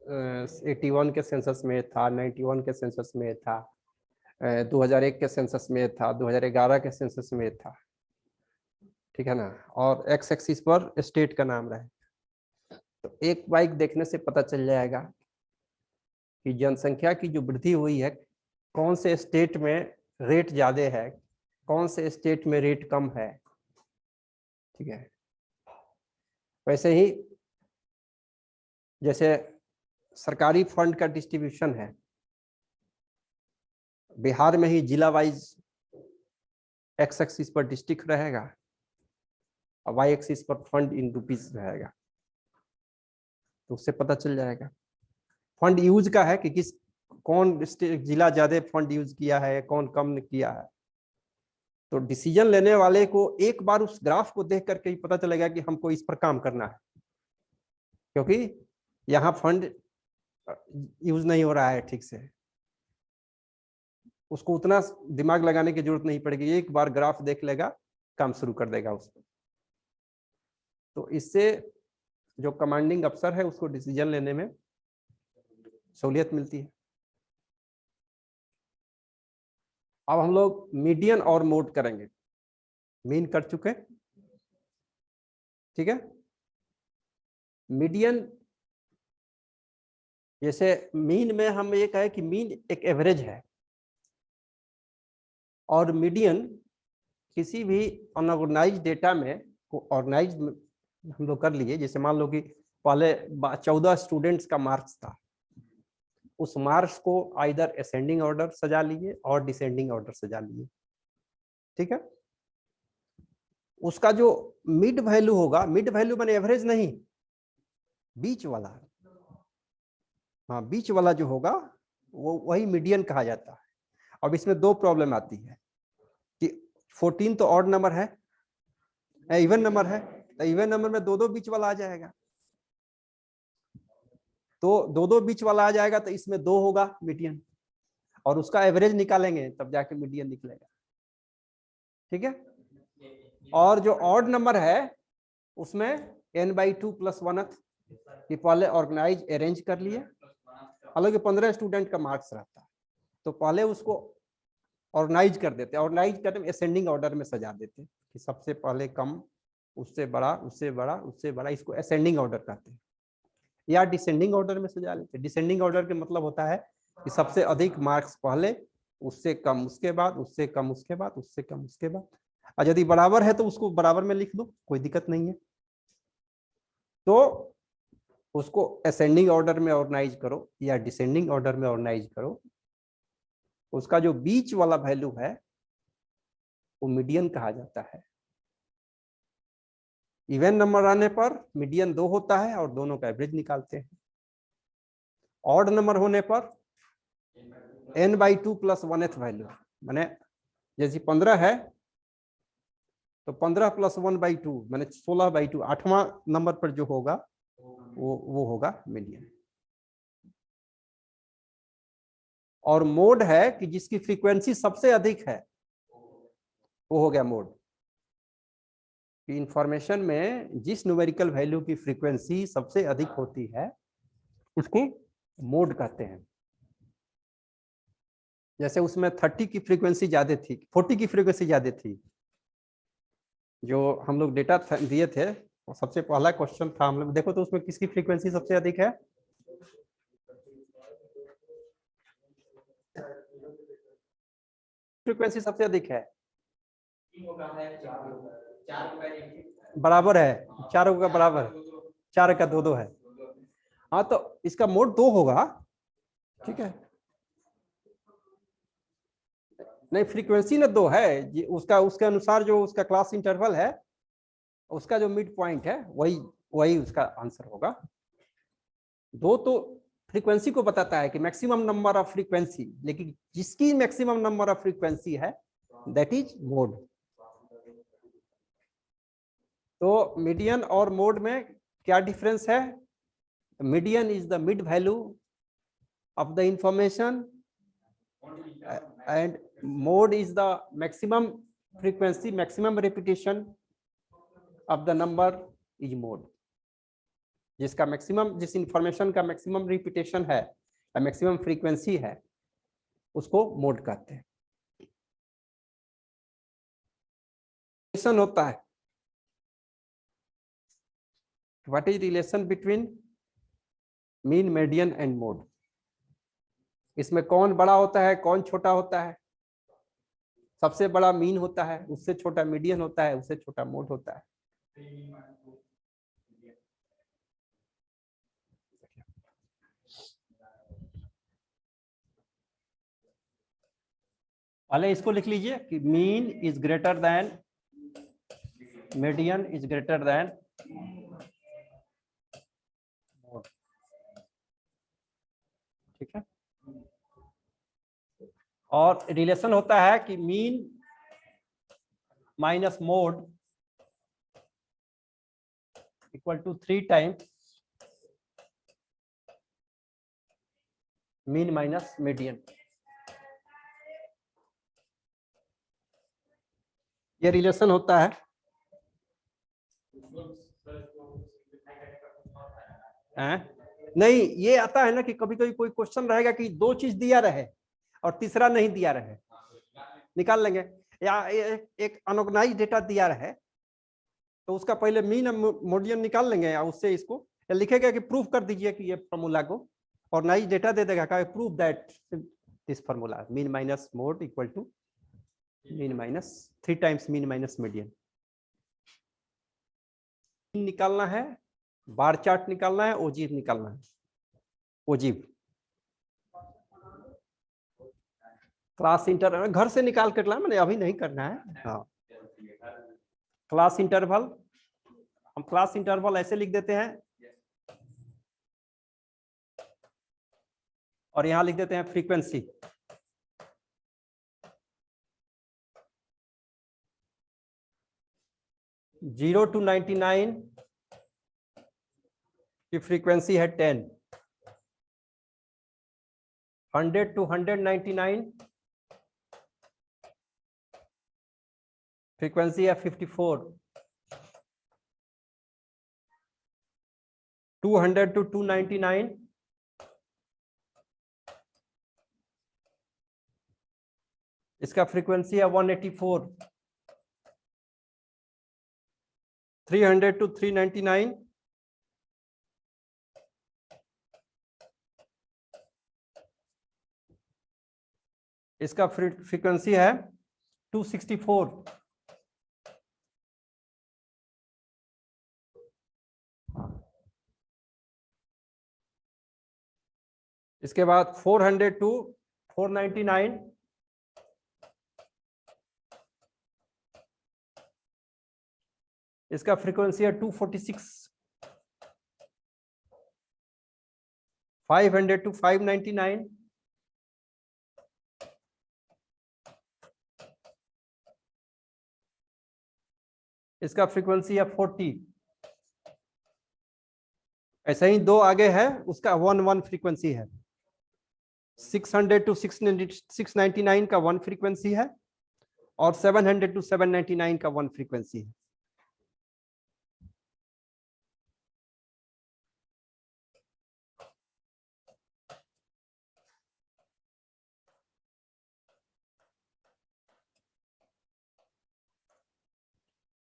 81 के सेंसस में था, 91 के सेंसस में था, 2001 के सेंसस में था, 2011 के सेंसस में था, ठीक है ना। और एक्स एक्सिस पर स्टेट का नाम रहे, तो एक बाइक देखने से पता चल जाएगा कि जनसंख्या की जो वृद्धि हुई है, कौन से स्टेट में रेट ज्यादा है, कौन से स्टेट में रेट कम है, ठीक है। वैसे ही जैसे सरकारी फंड का डिस्ट्रीब्यूशन है, बिहार में ही जिला वाइज एक्स एक्सिस पर डिस्ट्रिक्ट रहेगा और वाई एक्सिस पर फंड इन रुपीज रहेगा, तो उससे पता चल जाएगा। फंड यूज का है कि किस कौन जिला ज्यादा फंड यूज किया है, कौन कम किया है, तो डिसीजन लेने वाले को एक बार उस ग्राफ को देख करके ही पता चलेगा कि हमको इस पर काम करना है, क्योंकि यहाँ फंड यूज नहीं हो रहा है ठीक से, उसको उतना दिमाग लगाने की जरूरत नहीं पड़ेगी, एक बार ग्राफ देख लेगा, काम शुरू कर देगा उसको। तो इससे जो कमांडिंग अफसर है उसको डिसीजन लेने में सहूलियत मिलती है। अब हम लोग मीडियन और मोड करेंगे, मीन कर चुके, ठीक है। मीडियन, जैसे मीन में हम ये कहें कि मीन एक एवरेज है, और मीडियन किसी भी अनऑर्गेनाइज डेटा में को ऑर्गेनाइज हम लोग कर लिए। जैसे मान लो कि पहले 14 स्टूडेंट्स का मार्क्स था, उस मार्क्स को आइदर असेंडिंग ऑर्डर सजा लिए और डिसेंडिंग ऑर्डर सजा लिए, ठीक है। उसका जो मिड वैल्यू होगा, मिड वैल्यू माने एवरेज नहीं, बीच वाला, हाँ बीच वाला जो होगा वो वही मीडियन कहा जाता है। अब इसमें दो प्रॉब्लम आती है कि 14 तो ऑड नंबर है, इवन नंबर है, तो इवन नंबर में दो दो बीच वाला आ जाएगा, तो दो दो बीच वाला आ जाएगा, तो इसमें दो होगा मीडियन, और उसका एवरेज निकालेंगे तब जाके मीडियन निकलेगा, ठीक है। और जो ऑड नंबर है उसमें n/2 + 1th ये पहले ऑर्गेनाइज अरेंज कर लिए, हालांकि 15 स्टूडेंट का मार्क्स रहता है, तो पहले उसको ऑर्गेनाइज कर देते, ऑर्गेनाइज करते असेंडिंग ऑर्डर में सजा देते कि सबसे पहले कम, उससे बड़ा, उससे बड़ा, उससे बड़ा, इसको असेंडिंग ऑर्डर कहते हैं। या डिसेंडिंग ऑर्डर में सजा लेते। डिसेंडिंग ऑर्डर के मतलब होता है कि सबसे अधिक मार्क्स पहले, उससे कम उसके बाद, उससे कम उसके बाद, उससे कम उसके बाद, और यदि बराबर है तो उसको बराबर में लिख दो, कोई दिक्कत नहीं है। तो उसको असेंडिंग ऑर्डर में ऑर्गेनाइज करो या डिसेंडिंग ऑर्डर में ऑर्गेनाइज करो, उसका जो बीच वाला वैल्यू है वो मीडियन कहा जाता है। इवन नंबर आने पर मीडियन 2 होता है और दोनों का एवरेज निकालते हैं। ऑड नंबर होने पर n/2 + 1th वैल्यू, माने जैसे 15 है तो 15 + 1/2 माने 16/2, 8वां नंबर पर जो होगा वो होगा मीडियन। और मोड है कि जिसकी फ्रीक्वेंसी सबसे अधिक है, वो हो गया मोड। इंफॉर्मेशन में जिस न्यूमेरिकल वैल्यू की फ्रीक्वेंसी सबसे अधिक होती है उसको मोड कहते हैं। जैसे उसमें 30 की फ्रीक्वेंसी ज्यादा थी, 40 की फ्रीक्वेंसी ज्यादा थी, जो हम लोग डेटा दिए थे, और सबसे पहला क्वेश्चन था हम लोग देखो तो उसमें किसकी फ्रीक्वेंसी सबसे अधिक है, फ्रीक्वेंसी सबसे अधिक है, बराबर है, चारों का बराबर, 4 का 2 2 है। हाँ तो इसका मोड 2 होगा, ठीक है। नहीं फ्रीक्वेंसी ना 2 है, उसका उसके अनुसार जो उसका क्लास इंटरवल है, उसका जो मिड पॉइंट है वही वही उसका आंसर होगा। 2 तो फ्रीक्वेंसी को बताता है कि मैक्सिमम नंबर ऑफ फ्रीक्वेंसी, लेकिन जिसकी मैक्सिमम नंबर ऑफ फ्रीक्वेंसी है दैट इज मोड। तो मीडियन और मोड में क्या डिफरेंस है? Median is the mid value of the information and mode is the maximum frequency, maximum repetition of the number is mode। जिसका maximum, जिस information का maximum repetition है या मैक्सिमम फ्रीक्वेंसी है उसको मोड कहते हैं। रिलेशन होता है, what is relation between mean, median and mode? इसमें कौन बड़ा होता है, कौन छोटा होता है? सबसे बड़ा मीन होता है, उससे छोटा मीडियन होता है, उससे छोटा मोड होता है। पहले इसको लिख लीजिए कि mean is greater than, median is greater than mode, ठीक है। और रिलेशन होता है कि mean minus mode equal to 3 times mean minus median. ये रिलेशन होता है। नहीं, ये आता है ना कि कभी कभी कोई क्वेश्चन रहेगा कि 2 चीज दिया रहे और तीसरा नहीं दिया रहे, निकाल लेंगे। या एक अनऑर्गेनाइज्ड डेटा दिया रहे तो उसका पहले मीन मोडियन निकाल लेंगे, या उससे इसको या लिखेगा कि प्रूफ कर दीजिए कि ये फॉर्मूला को, और नाइज डेटा दे देगा का proof that this formula mean minus mode equal to mean minus 3 times mean minus median. निकालना है, बार चार्ट निकालना है, ओजीव निकालना है। ओजीव क्लास इंटरवल घर से निकाल कर लाए, मैंने अभी नहीं करना है। हाँ, क्लास इंटरवल, हम क्लास इंटरवल ऐसे लिख देते हैं और यहां लिख देते हैं फ्रीक्वेंसी। जीरो टू 99 की फ्रीक्वेंसी है 10, 100 टू 199 फ्रीक्वेंसी है 54, 200 टू 299 इसका फ्रीक्वेंसी है 184, 300 टू 399 इसका फ्रीक्वेंसी है 264। इसके बाद 400 टू 499 इसका फ्रीक्वेंसी है 246, 500 टू 599 इसका फ्रीक्वेंसी है 40। ऐसे ही 2 आगे है, उसका 1 फ्रीक्वेंसी है। 600 टू 699 का 1 फ्रीक्वेंसी है और 700 टू 799 का 1 फ्रीक्वेंसी है।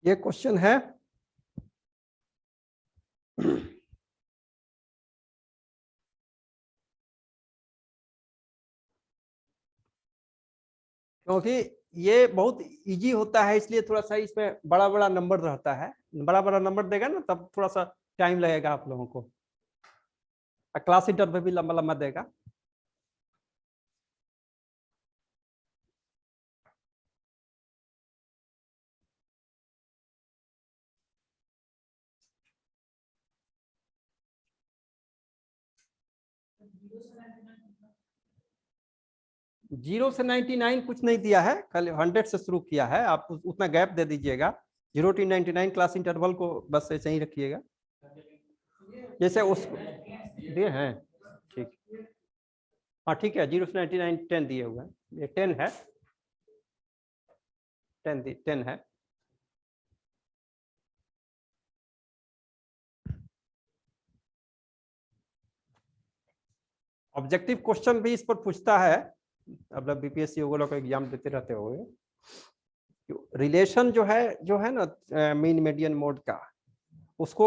ये क्वेश्चन है क्योंकि ये बहुत इजी होता है, इसलिए थोड़ा सा इसमें बड़ा बड़ा नंबर रहता है। बड़ा बड़ा नंबर देगा ना तब थोड़ा सा टाइम लगेगा आप लोगों को, क्लास इंटरवल भी लंबा लंबा देगा। जीरो से 99 कुछ नहीं दिया है, कल 100 से शुरू किया है, आप उतना गैप दे दीजिएगा। 0 to 99 क्लास इंटरवल को बस ऐसे ही रखिएगा जैसे उस दिए हैं। ठीक, हाँ ठीक है, 0 से 99 10 दिए हुए हैं, ये 10 है, 10 है। ऑब्जेक्टिव क्वेश्चन भी इस पर पूछता है, अब बीपीएससी वगैरह का एग्जाम देते रहते हो। रिलेशन जो है ना मीन मीडियन मोड का, उसको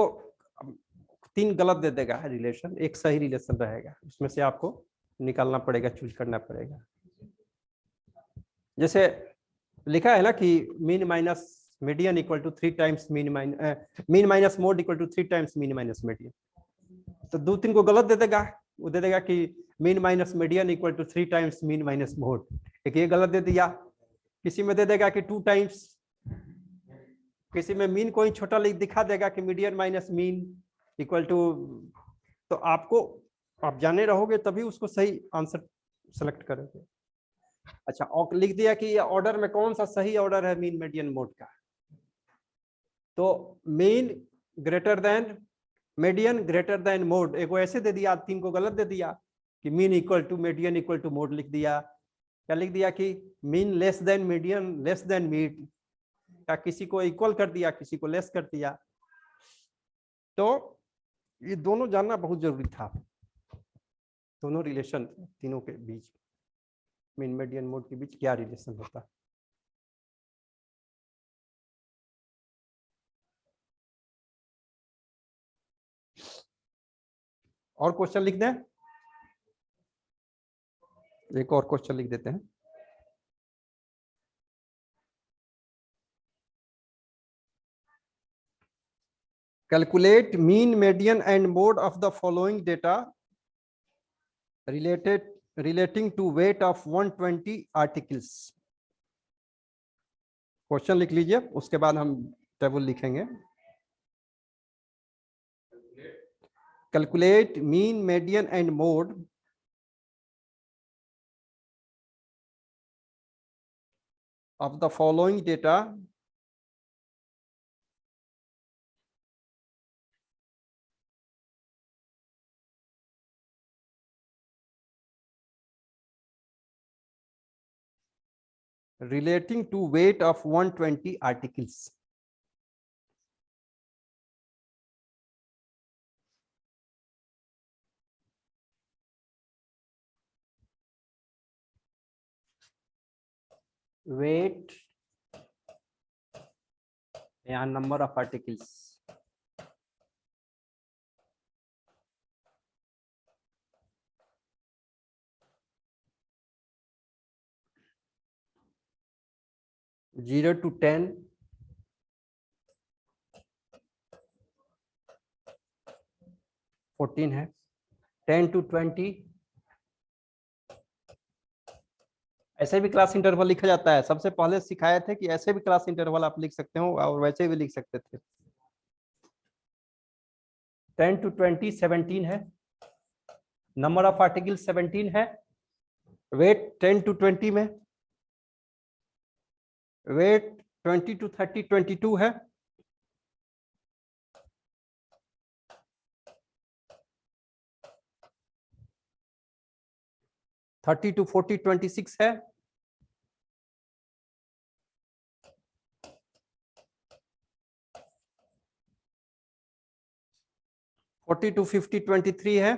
3 गलत दे देगा है रिलेशन, एक सही रिलेशन रहेगा, उसमें से आपको निकालना पड़ेगा, चूज करना पड़ेगा। जैसे लिखा है ना कि mean minus median equal to 3 times mean minus mode equal to 3 times mean minus median, तो 2-3 को गलत दे देगा, वो दे देगा कि mean minus median equal to 3 times mean minus mode, एक ये गलत दे दिया। किसी में दे देगा कि 2 टाइम्स, किसी में मीन को ही छोटा लिख दिखा देगा कि median minus mean equal to, तो आपको आप जाने रहोगे तभी उसको सही आंसर सेलेक्ट करोगे। अच्छा, और लिख दिया कि ये ऑर्डर में कौन सा सही ऑर्डर है मीन मीडियन मोड का, तो mean greater than median greater than mode, एक ऐसे दे दिया, 3 को गलत दे दिया कि mean equal to median equal to mode लिख दिया, क्या लिख दिया कि mean less than median less than mode, क्या किसी को इक्वल कर दिया, किसी को लेस कर दिया। तो ये दोनों जानना बहुत जरूरी था, दोनों रिलेशन तीनों के बीच, मीन मीडियन मोड के बीच क्या रिलेशन होता है। और क्वेश्चन लिख दें, एक और क्वेश्चन लिख देते हैं। Calculate mean, median, and mode of the following data relating to weight of 120 articles. Question लिख लीजिए, उसके बाद हम टेबल लिखेंगे। Calculate mean, median, and mode of the following data relating to weight of 120 articles. Weight या number of articles. Zero to 10, 14 है, 10 to 20, ऐसे भी क्लास इंटरवल लिखा जाता है, सबसे पहले सिखाए थे कि ऐसे भी क्लास इंटरवल आप लिख सकते हो और वैसे भी लिख सकते थे। 10 to 20 17 है, नंबर ऑफ आर्टिकल 17 है, वेट 10 to 20 में, वेट 20 to 30 22 है, थर्टी टू 40 26 है, 40 to 50 23 है,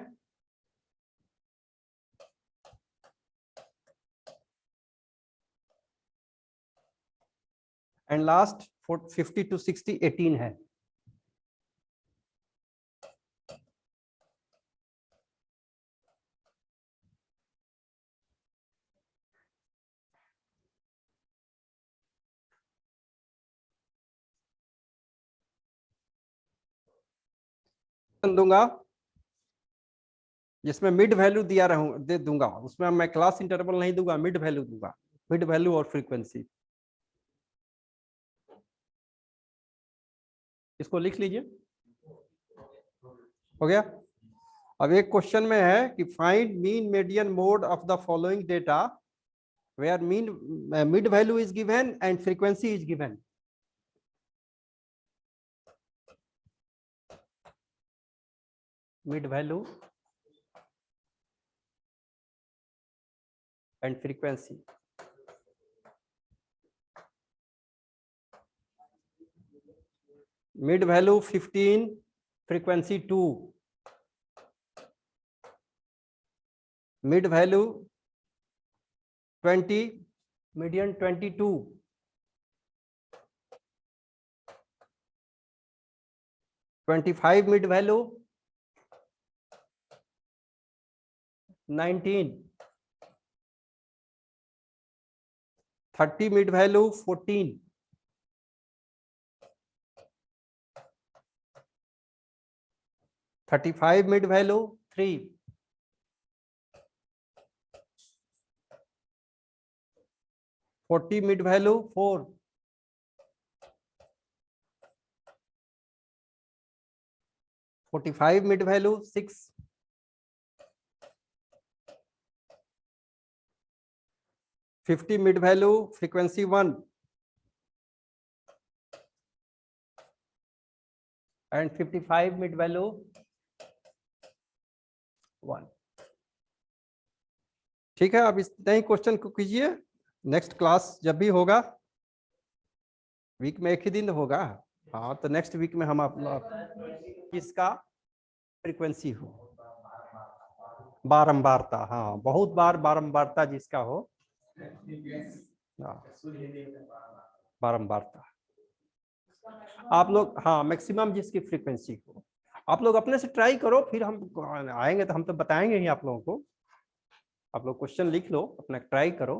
एंड लास्ट 50 to 60 18 है। दूंगा जिसमें मिड वैल्यू दिया दे दूंगा, उसमें मैं क्लास इंटरवल नहीं दूंगा, मिड वैल्यू दूंगा, मिड वैल्यू और फ्रीक्वेंसी। इसको लिख लीजिए, हो गया। अब एक क्वेश्चन में है कि find mean median mode of the following data where mean mid value is given and frequency is given. Mid value and frequency. Mid value 15, frequency 2, mid value 20, median 22, mid value 19, 30 mid value 14, 35 mid value 3, 40 mid value 4, 45 mid value 6, 50 mid value frequency 1 and 55 mid value 1। ठीक है, अब इस नए question को कीजिए। Next class जब भी होगा, वीक में एक ही दिन होगा, हाँ, तो नेक्स्ट वीक में हम इसका फ्रीक्वेंसी हो, बारंबारता, हाँ, बहुत बार बारंबारता जिसका हो, बारंबारता आप लोग, हाँ, मैक्सिमम जिसकी फ्रीक्वेंसी हो, आप लोग अपने से ट्राई करो, फिर हम आएंगे तो हम तो बताएंगे ही आप लोगों को। आप लोग क्वेश्चन लिख लो, अपना ट्राई करो।